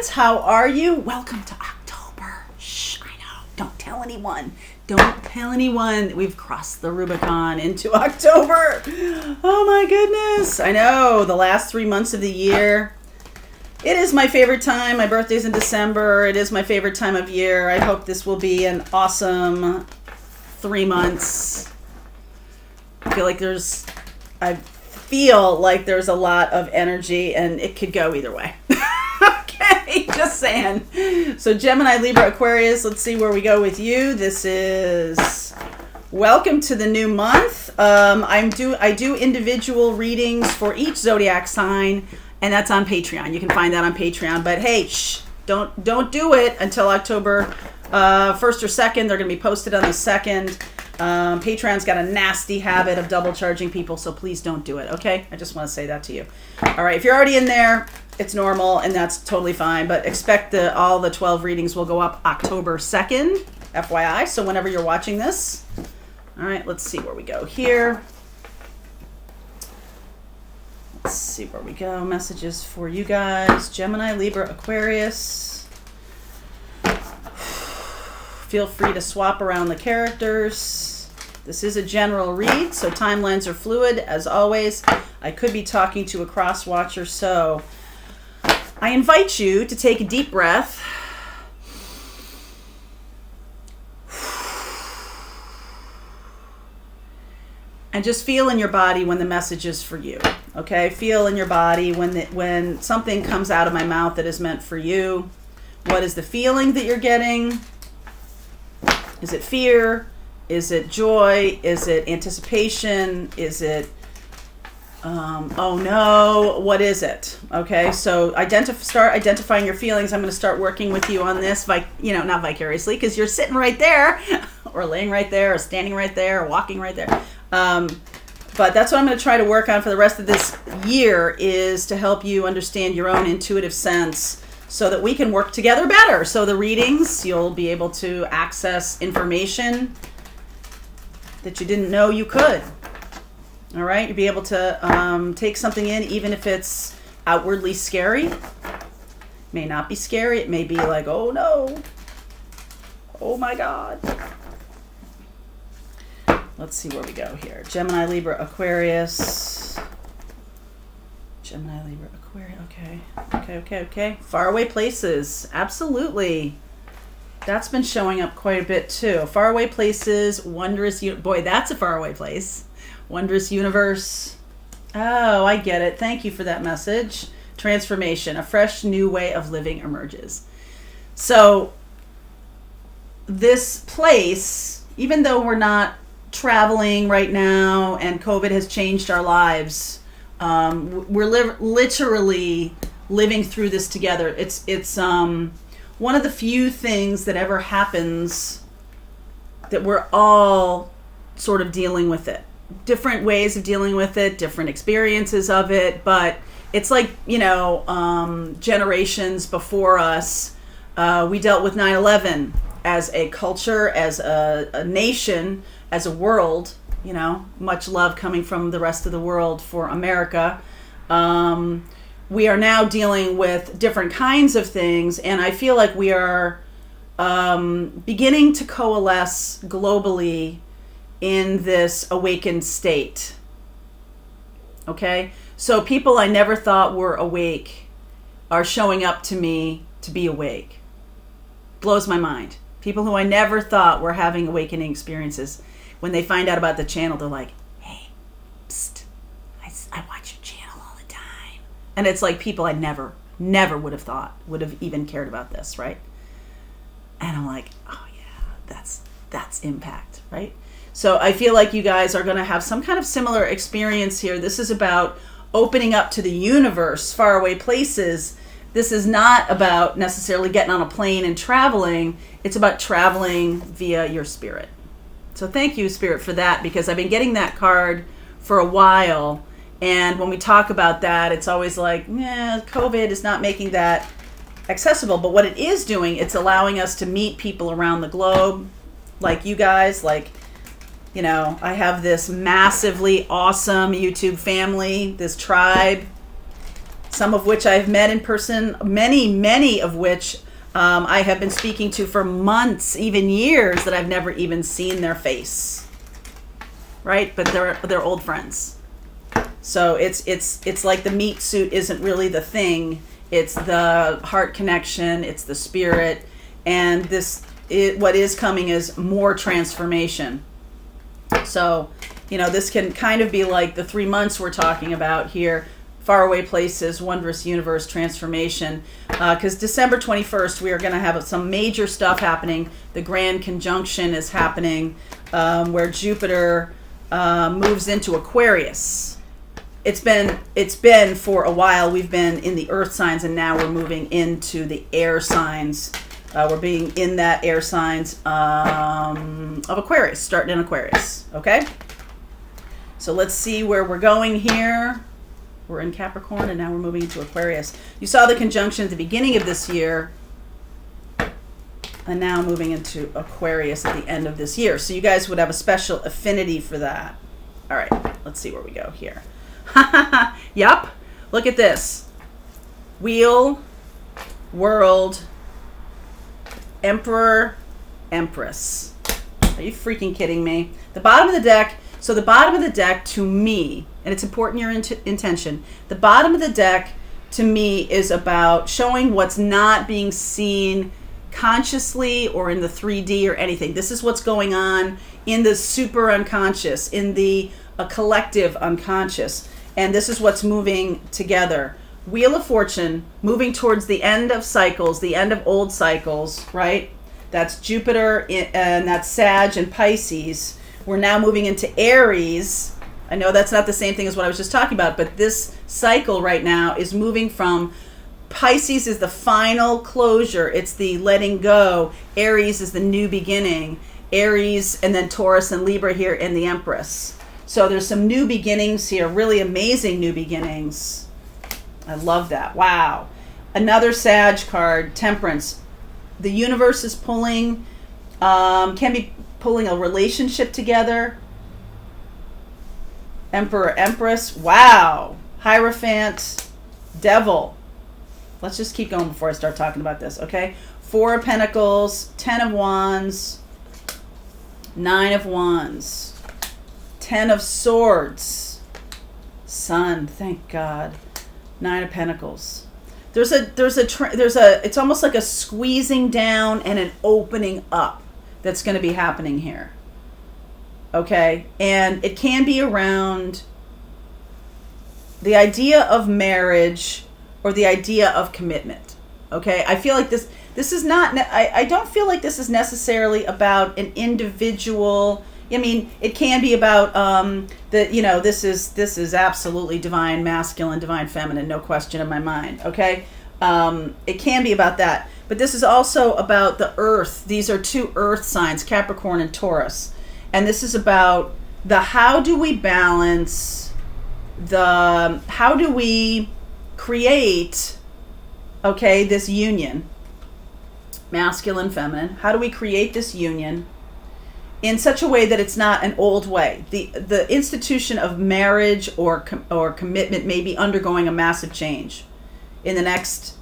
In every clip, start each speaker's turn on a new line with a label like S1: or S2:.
S1: friends. How are you? Welcome to October. Shh, I know. Don't tell anyone. Don't tell anyone. We've crossed the Rubicon into October. Oh my goodness. I know. The last 3 months of the year. It is my favorite time. My birthday's in December. It is my favorite time of year. I hope this will be an awesome 3 months. I feel like there's a lot of energy and it could go either way. Okay, just saying. So Gemini, Libra, Aquarius, let's see where we go with you. This is welcome to the new month. I do individual readings for each zodiac sign, and that's on Patreon. You can find that on Patreon. But hey, don't do it until October 1st or 2nd. They're going to be posted on the 2nd. Patreon's got a nasty habit of double charging people, so please don't do it, okay? I just want to say that to you. All right, if you're already in there, it's normal, and that's totally fine, but expect all the 12 readings will go up October 2nd, FYI, so whenever you're watching this. All right, let's see where we go here. Let's see where we go. Messages for you guys. Gemini, Libra, Aquarius. Feel free to swap around the characters. This is a general read, so timelines are fluid, as always. I could be talking to a cross-watcher, so I invite you to take a deep breath. And just feel in your body when the message is for you, okay? Feel in your body when something comes out of my mouth that is meant for you. What is the feeling that you're getting? Is it fear? Is it joy? Is it anticipation? Is it, oh no, what is it? Okay, so start identifying your feelings. I'm going to start working with you on this, not vicariously, because you're sitting right there, or laying right there, or standing right there, or walking right there. But that's what I'm going to try to work on for the rest of this year, is to help you understand your own intuitive sense, so that we can work together better. So the readings, you'll be able to access information that you didn't know you could. All right, you'll be able to take something in, even if it's outwardly scary. May not be scary. It may be like, oh no, oh my God. Let's see where we go here. Gemini, Libra, Aquarius. Gemini, Libra, Aquarius. Okay. Faraway places. Absolutely. That's been showing up quite a bit too. Faraway places, wondrous. Boy, that's a faraway place. Wondrous universe. Oh, I get it. Thank you for that message. Transformation. A fresh new way of living emerges. So this place, even though we're not traveling right now and COVID has changed our lives, we're literally living through this together. It's one of the few things that ever happens that we're all sort of dealing with it. Different ways of dealing with it, different experiences of it, but it's like, generations before us, we dealt with 9/11 as a culture, as a nation, as a world. Much love coming from the rest of the world for America. We are now dealing with different kinds of things, and I feel like we are beginning to coalesce globally in this awakened state. Okay? So people I never thought were awake are showing up to me to be awake. Blows my mind. People who I never thought were having awakening experiences, when they find out about the channel, they're like, hey, psst, I watch your channel all the time. And it's like people I never would have thought would have even cared about this, right? And I'm like, oh yeah, that's impact, right? So I feel like you guys are going to have some kind of similar experience here. This is about opening up to the universe, faraway places. This is not about necessarily getting on a plane and traveling. It's about traveling via your spirit. So thank you, Spirit, for that, because I've been getting that card for a while. And when we talk about that, it's always like, COVID is not making that accessible. But what it is doing, it's allowing us to meet people around the globe, like you guys, like, I have this massively awesome YouTube family, this tribe. some of which I've met in person, many of which I have been speaking to for months, even years, that I've never even seen their face, right? But they're old friends. So it's like the meat suit isn't really the thing. It's the heart connection. It's the spirit. And what is coming is more transformation. So, this can kind of be like the 3 months we're talking about here. Faraway places, wondrous universe, transformation. Because December 21st, we are going to have some major stuff happening. The grand conjunction is happening where Jupiter moves into Aquarius. It's been for a while. We've been in the earth signs, and now we're moving into the air signs. We're being in that air signs of Aquarius, starting in Aquarius. Okay? So let's see where we're going here. We're in Capricorn, and now we're moving into Aquarius. You saw the conjunction at the beginning of this year, and now moving into Aquarius at the end of this year. So you guys would have a special affinity for that. All right, let's see where we go here. Yup. Look at this. Wheel, world, emperor, empress. Are you freaking kidding me? The bottom of the deck. So the bottom of the deck to me, and it's important your intention, the bottom of the deck to me is about showing what's not being seen consciously or in the 3D or anything. This is what's going on in the super unconscious, in the collective unconscious. And this is what's moving together. Wheel of Fortune, moving towards the end of cycles, the end of old cycles, right? That's Jupiter, and that's Sag and Pisces. We're now moving into Aries. I know that's not the same thing as what I was just talking about, but this cycle right now is moving from Pisces is the final closure. It's the letting go. Aries is the new beginning. Aries, and then Taurus and Libra here in the Empress. So there's some new beginnings here, really amazing new beginnings. I love that. Wow. Another Sag card, Temperance. The universe is pulling, can be pulling a relationship together. Emperor, Empress. Wow. Hierophant, Devil. Let's just keep going before I start talking about this, okay? 4 of Pentacles, 10 of Wands, 9 of Wands, 10 of Swords, Sun, thank God, 9 of Pentacles. It's almost like a squeezing down and an opening up that's going to be happening here. Okay? And it can be around the idea of marriage or the idea of commitment. Okay? I feel like this is not, I don't feel like this is necessarily about an individual. I mean, it can be about this is absolutely divine masculine, divine feminine, no question in my mind. Okay? It can be about that. But this is also about the earth. These are 2 earth signs, Capricorn and Taurus. And this is about how do we balance how do we create, okay, this union, masculine, feminine. How do we create this union in such a way that it's not an old way? The institution of marriage or commitment may be undergoing a massive change in the next,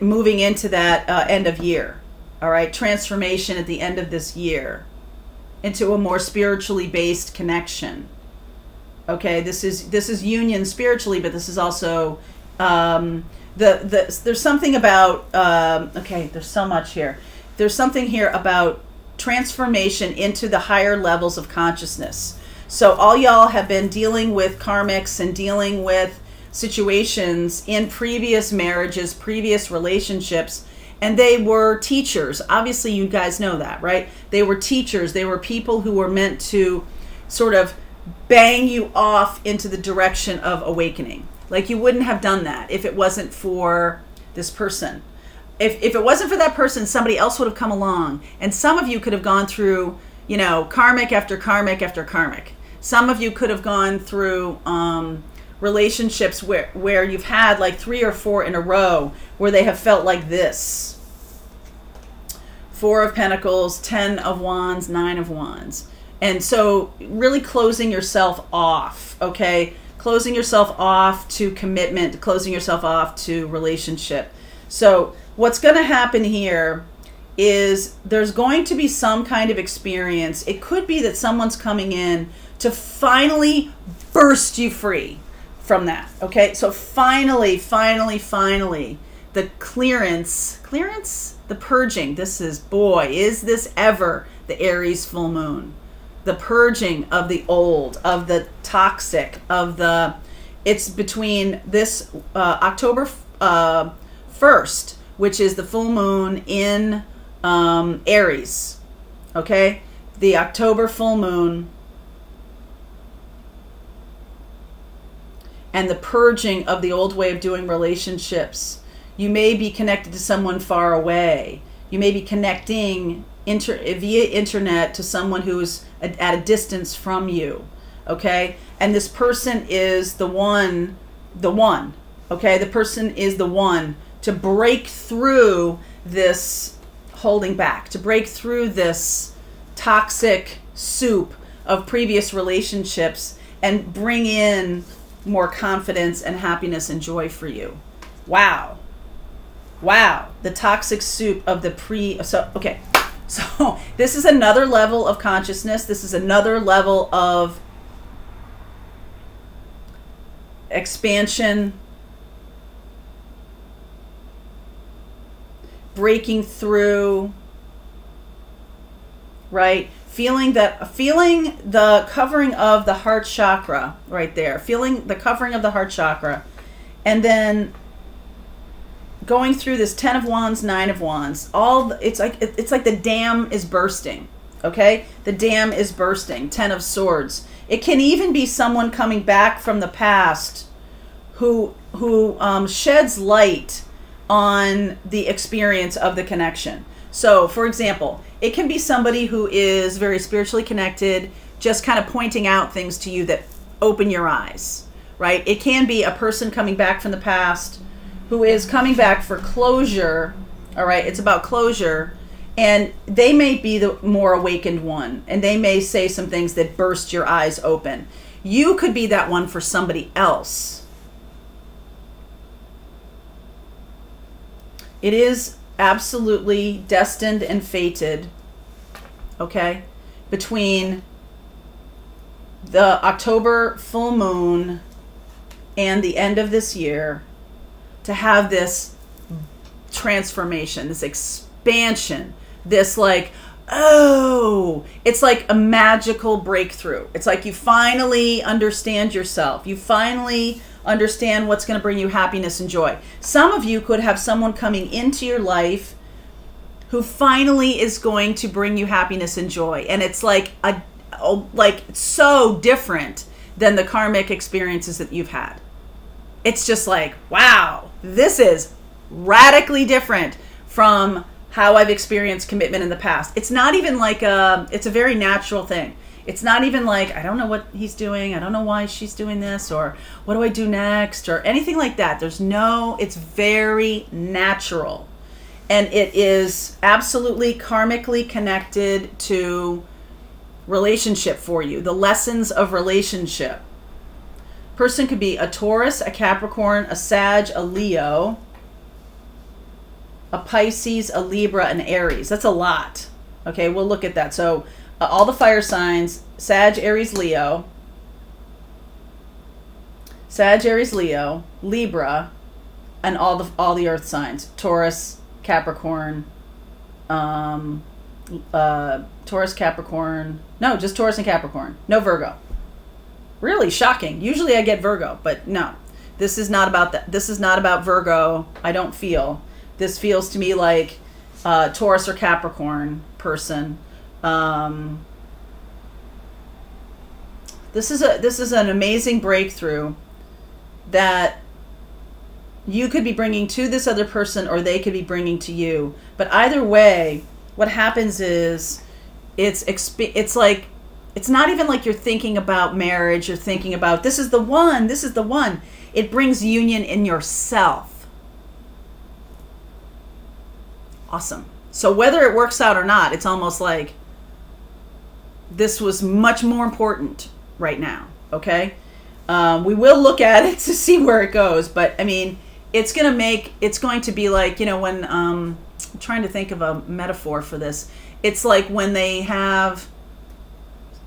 S1: moving into that end of year. All right, transformation at the end of this year into a more spiritually based connection. Okay, this is union spiritually, but this is also there's something about there's so much here. There's something here about transformation into the higher levels of consciousness. So all y'all have been dealing with karmics and dealing with situations in previous marriages, previous relationships, and they were teachers. Obviously, you guys know that, right? They were teachers. They were people who were meant to sort of bang you off into the direction of awakening. Like, you wouldn't have done that if it wasn't for this person. If it wasn't for that person, somebody else would have come along. And some of you could have gone through, karmic after karmic after karmic. Some of you could have gone through relationships where you've had like 3 or 4 in a row where they have felt like this. 4 of Pentacles, 10 of Wands, 9 of Wands. And so really closing yourself off, okay? closing yourself off to commitment, closing yourself off to relationship. So what's going to happen here is there's going to be some kind of experience. It could be that someone's coming in to finally burst you free from that. Okay, so finally, the clearance, the purging. This is, boy, is this ever the Aries full moon. The purging of the old, of the toxic, it's between this October 1st, which is the full moon in Aries. Okay, the October full moon and the purging of the old way of doing relationships. You may be connected to someone far away. You may be connecting via internet to someone who's at a distance from you. Okay, and this person is the one. Okay, the person is the one to break through this holding back, to break through this toxic soup of previous relationships and bring in more confidence and happiness and joy for you. Wow, the toxic soup of the so this is another level of consciousness. This is another level of expansion, breaking through, right? Feeling the covering of the heart chakra right there. Feeling the covering of the heart chakra. And then going through this 10 of Wands, 9 of Wands. It's like the dam is bursting. Okay? The dam is bursting. 10 of Swords. It can even be someone coming back from the past who sheds light on the experience of the connection. So, for example, it can be somebody who is very spiritually connected, just kind of pointing out things to you that open your eyes, right? It can be a person coming back from the past who is coming back for closure, all right? It's about closure, and they may be the more awakened one, and they may say some things that burst your eyes open. You could be that one for somebody else. It is absolutely destined and fated, okay, between the October full moon and the end of this year to have this transformation, this expansion, this like, oh, it's like a magical breakthrough. It's like you finally understand yourself. You finally understand what's going to bring you happiness and joy. Some of you could have someone coming into your life who finally is going to bring you happiness and joy. And it's like so different than the karmic experiences that you've had. It's just like, wow, this is radically different from how I've experienced commitment in the past. It's not even like it's a very natural thing. It's not even like, I don't know what he's doing. I don't know why she's doing this, or what do I do next, or anything like that. It's very natural. And it is absolutely karmically connected to relationship for you, the lessons of relationship. Person could be a Taurus, a Capricorn, a Sag, a Leo, a Pisces, a Libra, an Aries. That's a lot. Okay, we'll look at that. So all the fire signs, Sag, Aries, Leo, Libra, and all the earth signs, Taurus, Capricorn, just Taurus and Capricorn, no Virgo. Really shocking. Usually I get Virgo, but no, this is not about that. This is not about Virgo. I don't feel. This feels to me like Taurus or Capricorn person. This is an amazing breakthrough that you could be bringing to this other person, or they could be bringing to you. But either way, what happens is it's like, it's not even like you're thinking about marriage. You're thinking about, this is the one. It brings union in yourself. Awesome. So whether it works out or not, it's almost like this was much more important right now. Okay. We will look at it to see where it goes, but I mean, it's going to be like, when I'm trying to think of a metaphor for this. It's like when they have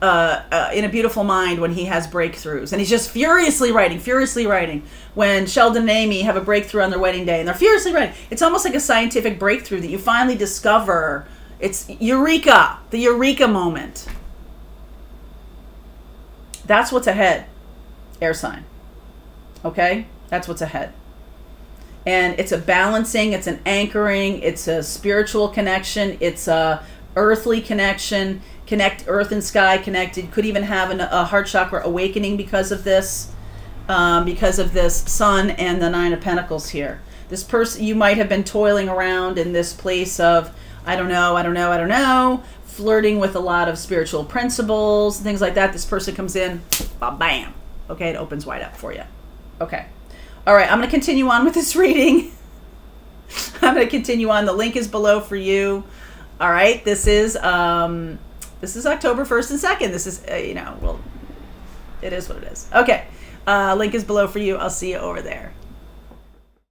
S1: in A Beautiful Mind, when he has breakthroughs and he's just furiously writing. When Sheldon and Amy have a breakthrough on their wedding day and they're furiously writing. It's almost like a scientific breakthrough that you finally discover. It's Eureka, the Eureka moment. That's what's ahead, air sign. Okay? That's what's ahead. And it's a balancing, it's an anchoring, it's a spiritual connection, it's a earthly connection, earth and sky connected. Could even have a heart chakra awakening because of this sun and the Nine of Pentacles here. This person, you might have been toiling around in this place of, I don't know, flirting with a lot of spiritual principles, things like that. This person comes in, bam. Okay, it opens wide up for you. Okay. All right, I'm going to continue on with this reading. I'm going to continue on. The link is below for you. All right, this is October 1st and 2nd. This is, well, it is what it is. Okay, link is below for you. I'll see you over there.